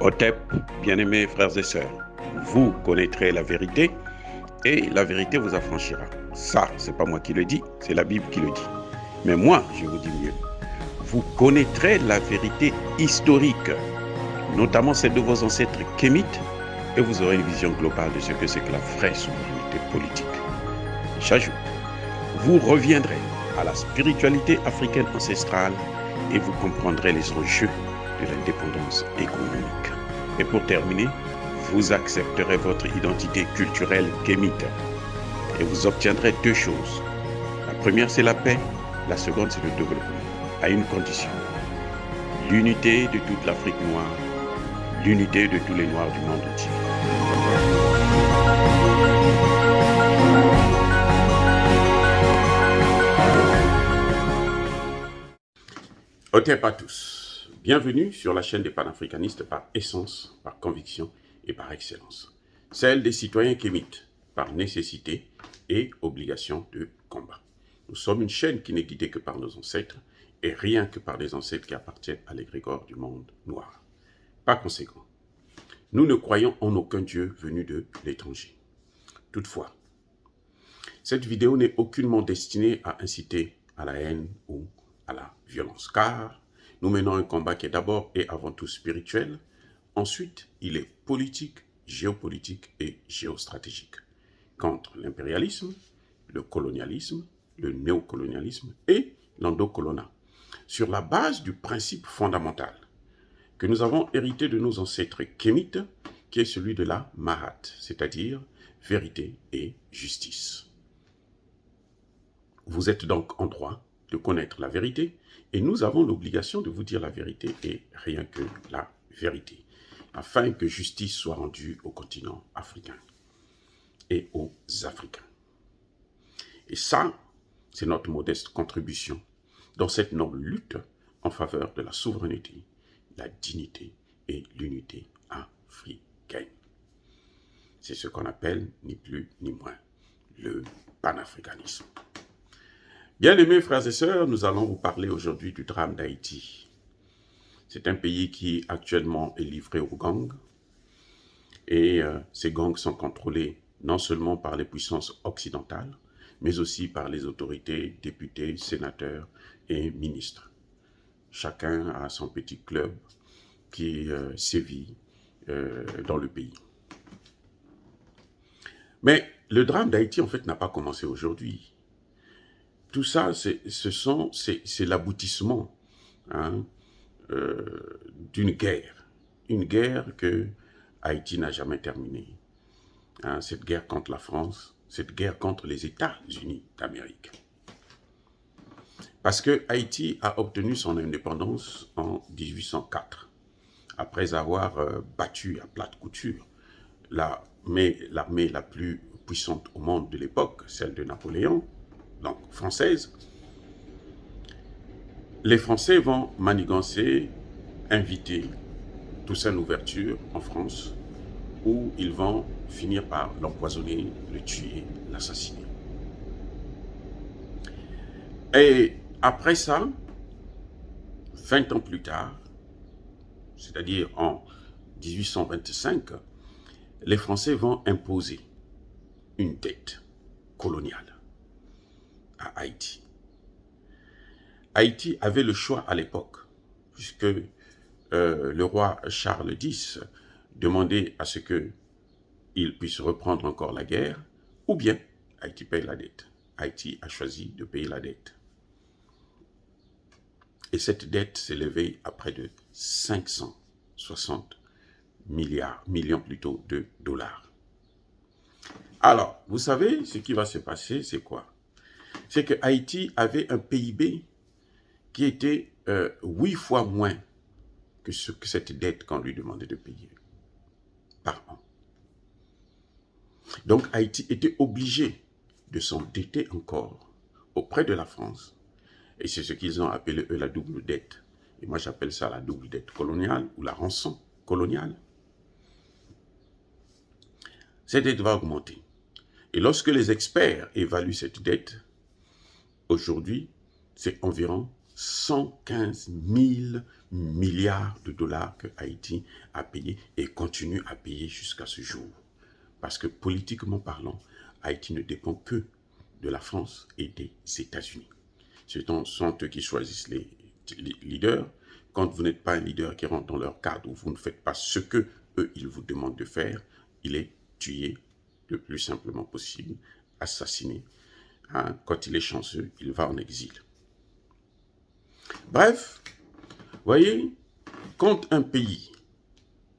Hotep, bien-aimés frères et sœurs, vous connaîtrez la vérité et la vérité vous affranchira. Ça, c'est pas moi qui le dis, c'est la Bible qui le dit. Mais moi, je vous dis mieux. Vous connaîtrez la vérité historique, notamment celle de vos ancêtres kémites, et vous aurez une vision globale de ce que c'est que la vraie souveraineté politique. J'ajoute, vous reviendrez à la spiritualité africaine ancestrale et vous comprendrez les enjeux de l'indépendance économique. Et pour terminer, vous accepterez votre identité culturelle kémite et vous obtiendrez deux choses. La première, c'est la paix. La seconde, c'est le développement, à une condition. L'unité de toute l'Afrique noire, l'unité de tous les Noirs du monde entier. Hotep à tous. Bienvenue sur la chaîne des panafricanistes par essence, par conviction et par excellence. Celle des citoyens kémites, par nécessité et obligation de combat. Nous sommes une chaîne qui n'est guidée que par nos ancêtres et rien que par des ancêtres qui appartiennent à l'égrégore du monde noir. Par conséquent, nous ne croyons en aucun Dieu venu de l'étranger. Toutefois, cette vidéo n'est aucunement destinée à inciter à la haine ou à la violence, car nous menons un combat qui est d'abord et avant tout spirituel, ensuite il est politique, géopolitique et géostratégique, contre l'impérialisme, le colonialisme, le néocolonialisme et l'endocolonat, sur la base du principe fondamental que nous avons hérité de nos ancêtres kémites, qui est celui de la Mahat, c'est-à-dire vérité et justice. Vous êtes donc en droit de connaître la vérité et nous avons l'obligation de vous dire la vérité et rien que la vérité, afin que justice soit rendue au continent africain et aux Africains. Et ça, c'est notre modeste contribution dans cette noble lutte en faveur de la souveraineté, la dignité et l'unité africaine. C'est ce qu'on appelle, ni plus ni moins, le panafricanisme. Bien-aimés frères et sœurs, nous allons vous parler aujourd'hui du drame d'Haïti. C'est un pays qui actuellement est livré aux gangs et ces gangs sont contrôlés non seulement par les puissances occidentales, mais aussi par les autorités, députés, sénateurs et ministres. Chacun a son petit club qui sévit dans le pays. Mais le drame d'Haïti, en fait, n'a pas commencé aujourd'hui. Tout ça, c'est l'aboutissement d'une guerre. Une guerre que Haïti n'a jamais terminée. Cette guerre contre la France, cette guerre contre les États-Unis d'Amérique. Parce que Haïti a obtenu son indépendance en 1804, après avoir battu à plate couture l'armée la plus puissante au monde de l'époque, celle de Napoléon, donc française. Les Français vont manigancer, inviter Toussaint Louverture en France, où ils vont finir par l'empoisonner, le tuer, l'assassiner. Et après ça, 20 ans plus tard, c'est-à-dire en 1825, les Français vont imposer une dette coloniale à Haïti. Haïti avait le choix à l'époque, puisque le roi Charles X demandait à ce qu'il puisse reprendre encore la guerre, ou bien Haïti paye la dette. Haïti a choisi de payer la dette. Et cette dette s'élevait à près de 560 millions plutôt de dollars. Alors, vous savez, ce qui va se passer, c'est quoi? C'est que Haïti avait un PIB qui était 8 fois moins que cette dette qu'on lui demandait de payer par an. Donc Haïti était obligé de s'endetter encore auprès de la France. Et c'est ce qu'ils ont appelé, eux, la double dette. Et moi, j'appelle ça la double dette coloniale ou la rançon coloniale. Cette dette va augmenter. Et lorsque les experts évaluent cette dette, aujourd'hui, c'est environ 115 000 milliards de dollars que Haïti a payé et continue à payer jusqu'à ce jour. Parce que politiquement parlant, Haïti ne dépend que de la France et des États-Unis. Ce sont eux qui choisissent les leaders. Quand vous n'êtes pas un leader qui rentre dans leur cadre ou vous ne faites pas ce que eux ils vous demandent de faire, il est tué le plus simplement possible, assassiné. Hein, quand il est chanceux, il va en exil. Bref, voyez, quand un pays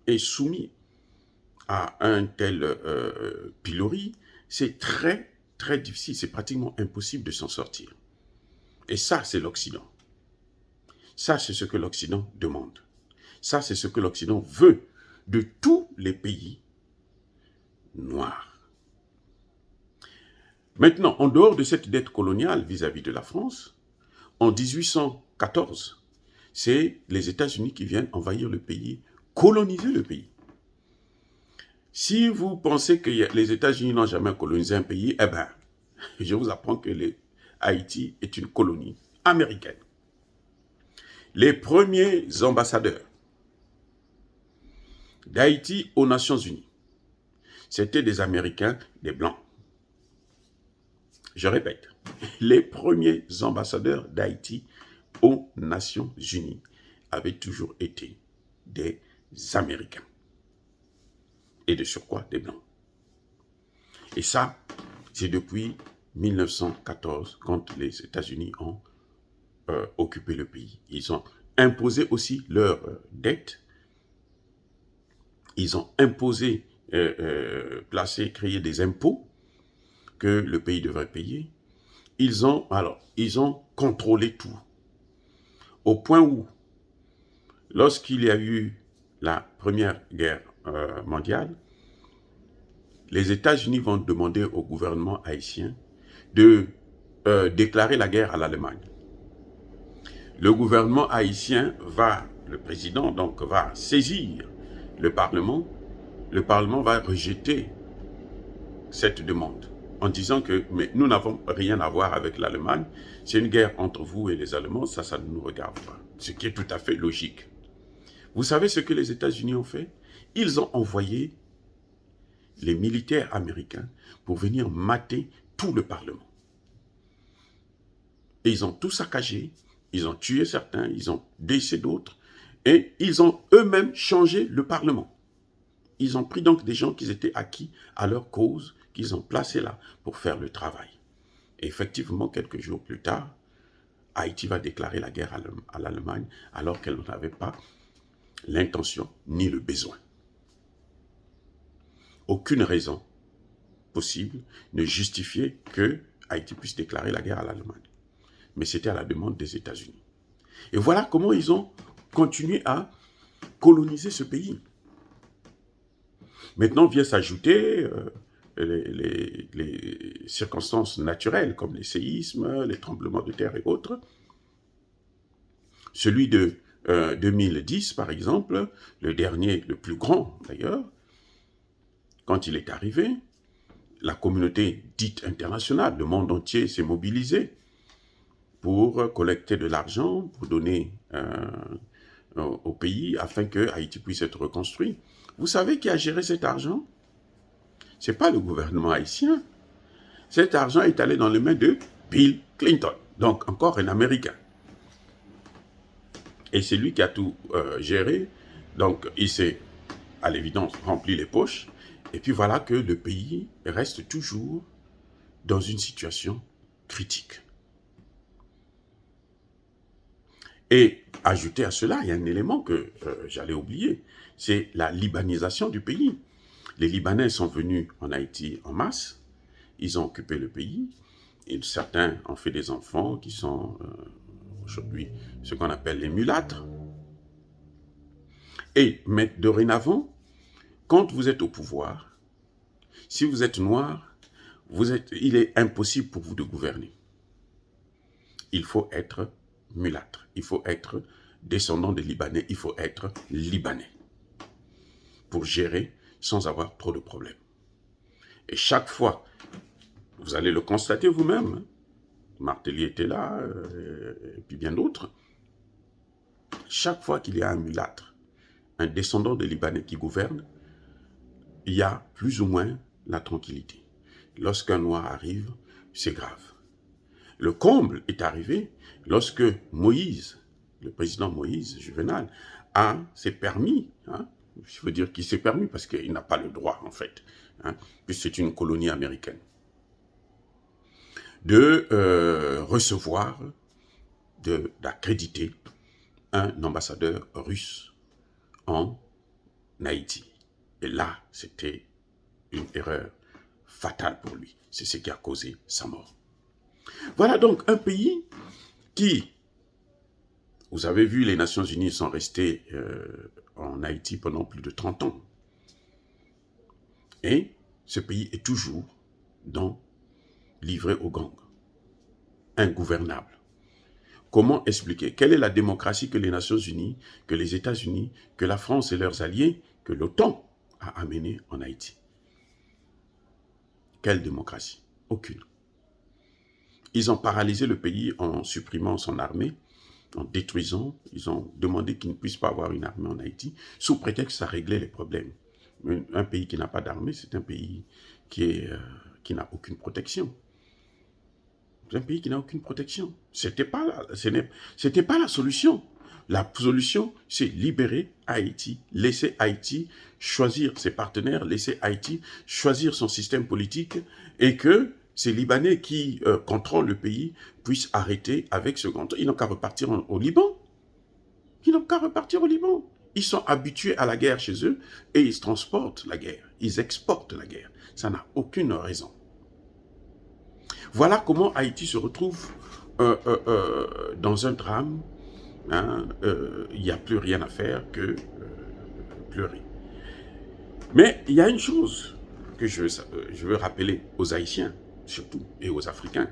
est soumis à un tel pilori, c'est très, très difficile, c'est pratiquement impossible de s'en sortir. Et ça, c'est l'Occident. Ça, c'est ce que l'Occident demande. Ça, c'est ce que l'Occident veut de tous les pays noirs. Maintenant, en dehors de cette dette coloniale vis-à-vis de la France, en 1814, c'est les États-Unis qui viennent envahir le pays, coloniser le pays. Si vous pensez que les États-Unis n'ont jamais colonisé un pays, eh bien, je vous apprends que Haïti est une colonie américaine. Les premiers ambassadeurs d'Haïti aux Nations Unies, c'était des Américains, des Blancs. Je répète, les premiers ambassadeurs d'Haïti aux Nations Unies avaient toujours été des Américains. Et de surcroît, des Blancs. Et ça, c'est depuis 1914, quand les États-Unis ont occupé le pays. Ils ont imposé aussi leurs dettes. Ils ont imposé, créé des impôts que le pays devrait payer. Ils ont contrôlé tout. Au point où, lorsqu'il y a eu la Première Guerre mondiale, les États-Unis vont demander au gouvernement haïtien de déclarer la guerre à l'Allemagne. Le gouvernement haïtien le président donc va saisir le Parlement va rejeter cette demande en disant que mais nous n'avons rien à voir avec l'Allemagne, c'est une guerre entre vous et les Allemands, ça ne nous regarde pas. Ce qui est tout à fait logique. Vous savez ce que les États-Unis ont fait? Ils ont envoyé les militaires américains pour venir mater tout le Parlement. Et ils ont tout saccagé, ils ont tué certains, ils ont blessé d'autres, et ils ont eux-mêmes changé le Parlement. Ils ont pris donc des gens qui étaient acquis à leur cause, qu'ils ont placés là pour faire le travail. Et effectivement, quelques jours plus tard, Haïti va déclarer la guerre à l'Allemagne alors qu'elle n'avait pas l'intention ni le besoin. Aucune raison possible ne justifiait que Haïti puisse déclarer la guerre à l'Allemagne. Mais c'était à la demande des États-Unis. Et voilà comment ils ont continué à coloniser ce pays. Maintenant vient s'ajouter les circonstances naturelles comme les séismes, les tremblements de terre et autres. Celui de 2010, par exemple, le dernier, le plus grand d'ailleurs, quand il est arrivé, la communauté dite internationale, le monde entier s'est mobilisé pour collecter de l'argent, pour donner au pays afin que Haïti puisse être reconstruit. Vous savez qui a géré cet argent? Ce n'est pas le gouvernement haïtien. Cet argent est allé dans les mains de Bill Clinton, donc encore un Américain. Et c'est lui qui a tout géré. Donc il s'est, à l'évidence, rempli les poches. Et puis voilà que le pays reste toujours dans une situation critique. Et ajouté à cela, il y a un élément que j'allais oublier, c'est la libanisation du pays. Les Libanais sont venus en Haïti en masse, ils ont occupé le pays, et certains ont fait des enfants qui sont aujourd'hui ce qu'on appelle les mulâtres. Mais dorénavant, quand vous êtes au pouvoir, si vous êtes noir, il est impossible pour vous de gouverner. Il faut être mulâtre, il faut être descendant des Libanais, il faut être Libanais pour gérer sans avoir trop de problèmes. Et chaque fois, vous allez le constater vous-même, Martelly était là, et puis bien d'autres. Chaque fois qu'il y a un mulâtre, un descendant de Libanais qui gouverne, il y a plus ou moins la tranquillité. Lorsqu'un noir arrive, c'est grave. Le comble est arrivé lorsque Moïse, le président Moïse, Juvenal, s'est permis, je veux dire qu'il s'est permis parce qu'il n'a pas le droit en fait, puisque c'est une colonie américaine, de recevoir, d'accréditer un ambassadeur russe en Haïti. Et là, c'était une erreur fatale pour lui. C'est ce qui a causé sa mort. Voilà donc un pays qui, vous avez vu, les Nations Unies sont restées en Haïti pendant plus de 30 ans. Et ce pays est toujours livré aux gangs, ingouvernable. Comment expliquer? Quelle est la démocratie que les Nations Unies, que les États-Unis, que la France et leurs alliés, que l'OTAN a amené en Haïti? Quelle démocratie? Aucune. Ils ont paralysé le pays en supprimant son armée, en détruisant. Ils ont demandé qu'il ne puisse pas avoir une armée en Haïti, sous prétexte que ça réglait les problèmes. Un pays qui n'a pas d'armée, c'est un pays qui n'a aucune protection. C'est un pays qui n'a aucune protection. C'était pas la solution. La solution, c'est libérer Haïti, laisser Haïti choisir ses partenaires, laisser Haïti choisir son système politique et que ces Libanais qui contrôlent le pays puissent arrêter avec ce contrôle. Ils n'ont qu'à repartir au Liban. Ils n'ont qu'à repartir au Liban. Ils sont habitués à la guerre chez eux et ils transportent la guerre. Ils exportent la guerre. Ça n'a aucune raison. Voilà comment Haïti se retrouve dans un drame. Il n'y a plus rien à faire que pleurer. Mais il y a une chose que je veux rappeler aux Haïtiens, surtout, et aux Africains,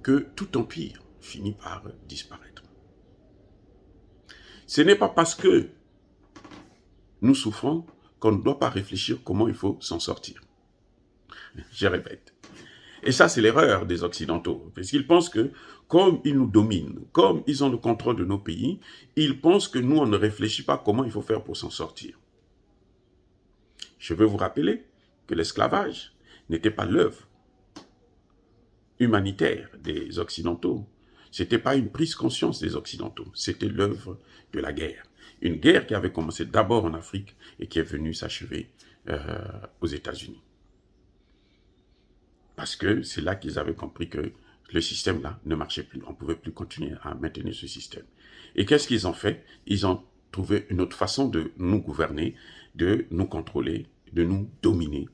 que tout empire finit par disparaître. Ce n'est pas parce que nous souffrons qu'on ne doit pas réfléchir comment il faut s'en sortir. Je répète. Et ça, c'est l'erreur des Occidentaux. Parce qu'ils pensent que, comme ils nous dominent, comme ils ont le contrôle de nos pays, ils pensent que nous, on ne réfléchit pas comment il faut faire pour s'en sortir. Je veux vous rappeler que l'esclavage n'était pas l'œuvre humanitaire des Occidentaux. Ce n'était pas une prise conscience des Occidentaux. C'était l'œuvre de la guerre. Une guerre qui avait commencé d'abord en Afrique et qui est venue s'achever aux États-Unis. Parce que c'est là qu'ils avaient compris que le système-là ne marchait plus. On ne pouvait plus continuer à maintenir ce système. Et qu'est-ce qu'ils ont fait? Ils ont trouvé une autre façon de nous gouverner, de nous contrôler, de nous dominer.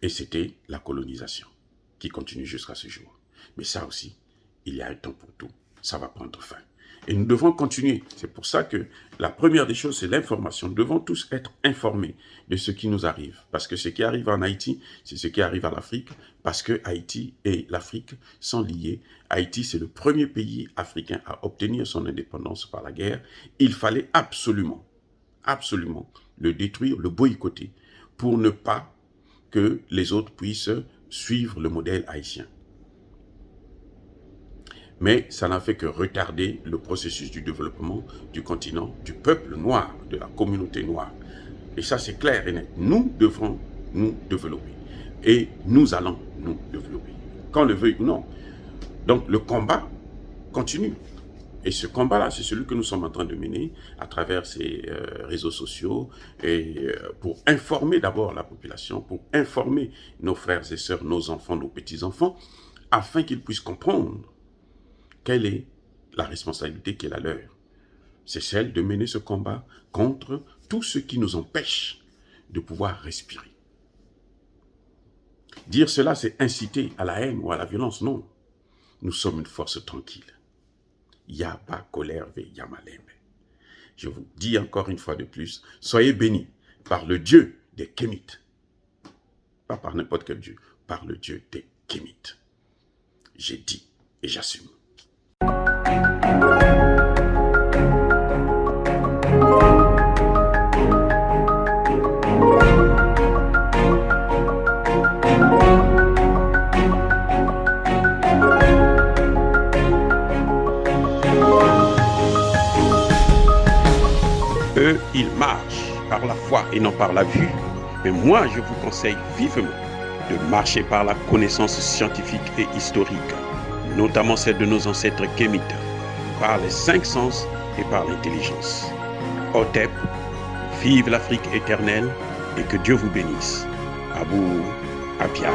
Et c'était la colonisation, qui continue jusqu'à ce jour. Mais ça aussi, il y a un temps pour tout. Ça va prendre fin. Et nous devons continuer. C'est pour ça que la première des choses, c'est l'information. Nous devons tous être informés de ce qui nous arrive. Parce que ce qui arrive en Haïti, c'est ce qui arrive à l'Afrique. Parce que Haïti et l'Afrique sont liés. Haïti, c'est le premier pays africain à obtenir son indépendance par la guerre. Il fallait absolument le détruire, le boycotter, pour ne pas que les autres puissent suivre le modèle haïtien. Mais ça n'a fait que retarder le processus du développement du continent, du peuple noir, de la communauté noire. Et ça, c'est clair et net. Nous devrons nous développer. Et nous allons nous développer, qu'on le veuille ou non. Donc, le combat continue. Et ce combat-là, c'est celui que nous sommes en train de mener à travers ces réseaux sociaux et pour informer d'abord la population, pour informer nos frères et sœurs, nos enfants, nos petits-enfants, afin qu'ils puissent comprendre quelle est la responsabilité qui est la leur. C'est celle de mener ce combat contre tout ce qui nous empêche de pouvoir respirer. Dire cela, c'est inciter à la haine ou à la violence. Non. Nous sommes une force tranquille. Yaba colère ve yamalembe. Je vous dis encore une fois de plus, soyez bénis par le Dieu des Kémites. Pas par n'importe quel Dieu, par le Dieu des Kémites. J'ai dit et j'assume. Eux, ils marchent par la foi et non par la vue. Mais moi, je vous conseille vivement de marcher par la connaissance scientifique et historique, notamment celle de nos ancêtres kémites, par les 5 sens et par l'intelligence. Hotep, vive l'Afrique éternelle et que Dieu vous bénisse. Abou Apia.